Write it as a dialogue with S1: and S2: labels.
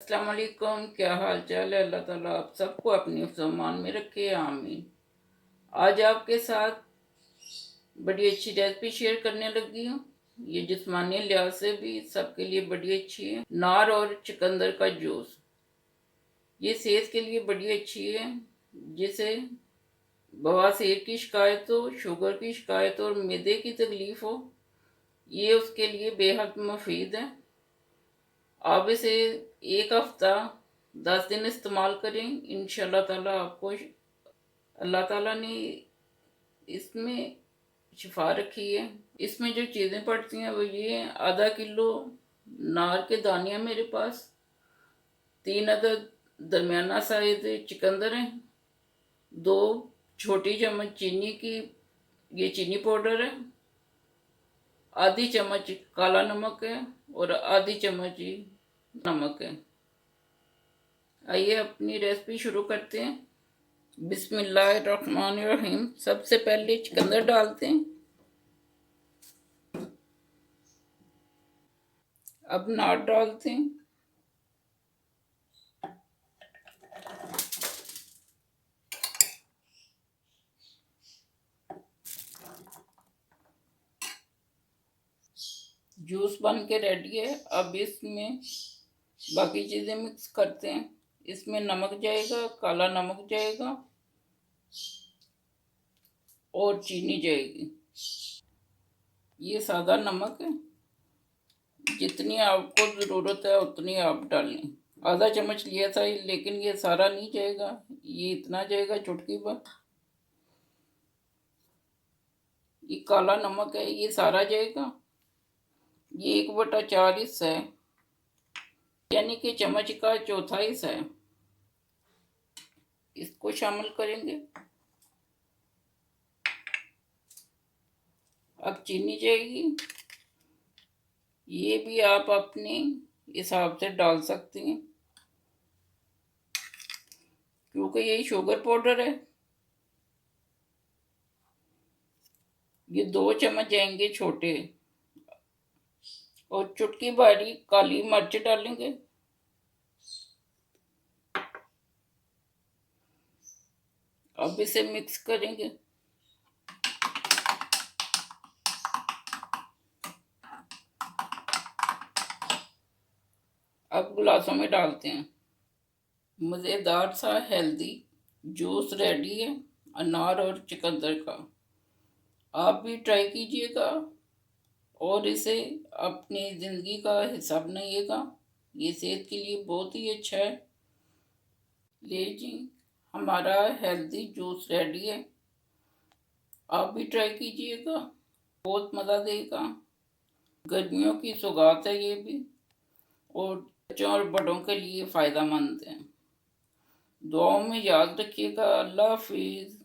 S1: अस्सलाम वालेकुम। क्या हाल चाल है? अल्लाह ताला आप सबको अपनी फ़मान में रखे, आमीन। आज आपके साथ बड़ी अच्छी रेसिपी शेयर करने लगी हूँ। ये जिस्मानी लिहाज से भी सबके लिए बड़ी अच्छी है। नार और चुकंदर का जूस, ये सेहत के लिए बड़ी अच्छी है। जिसे बवासीर की शिकायत हो, शुगर की शिकायत हो और मैदे की तकलीफ हो, ये उसके लिए बेहद मुफीद है। आप इसे एक हफ्ता 10 दिन इस्तेमाल करें, इंशाल्लाह ताला आपको अल्लाह ताला ने इसमें शिफा रखी है। इसमें जो चीज़ें पड़ती हैं वो ये हैं: आधा किलो नार के दाने हैं मेरे पास, 3 अदद दरमियाना साइज चुकंदर हैं, 2 छोटी चम्मच चीनी की, ये चीनी पाउडर है, आधी चम्मच काला नमक है और आधी चम्मच ही नमक है। आइए अपनी रेसिपी शुरू करते हैं। बिस्मिल्लाहिर्रहमानिर्रहीम। सबसे पहले चुकंदर डालते हैं। अब नार डालते हैं। जूस बन के रेडी है। अब इसमें बाकी चीज़ें मिक्स करते हैं। इसमें नमक जाएगा, काला नमक जाएगा और चीनी जाएगी। ये सादा नमक है, जितनी आपको ज़रूरत है उतनी आप डालें। आधा चम्मच लिया था लेकिन ये सारा नहीं जाएगा, ये इतना जाएगा चुटकी भर। ये काला नमक है, ये सारा जाएगा। ये 1/4 हिस्सा है, यानी कि चम्मच का चौथा हिस्सा है। इसको शामिल करेंगे। अब चीनी जाएगी, ये भी आप अपने हिसाब से डाल सकते हैं क्योंकि ये शुगर पाउडर है। ये 2 चम्मच जाएंगे छोटे और चुटकी भरी काली मिर्च डालेंगे। अब इसे मिक्स करेंगे। अब गिलासों में डालते हैं। मज़ेदार सा हेल्दी जूस रेडी है अनार और चुकंदर का। आप भी ट्राई कीजिएगा और इसे अपनी ज़िंदगी का हिस्सा बनाइएगा। ये सेहत के लिए बहुत ही अच्छा है। लीजिए, हमारा हेल्दी जूस रेडी है। आप भी ट्राई कीजिएगा, बहुत मज़ा देगा। गर्मियों की सौगात है ये भी, और बच्चों और बड़ों के लिए फ़ायदेमंद है। दुआओं में याद रखिएगा। अल्लाह हाफिज़।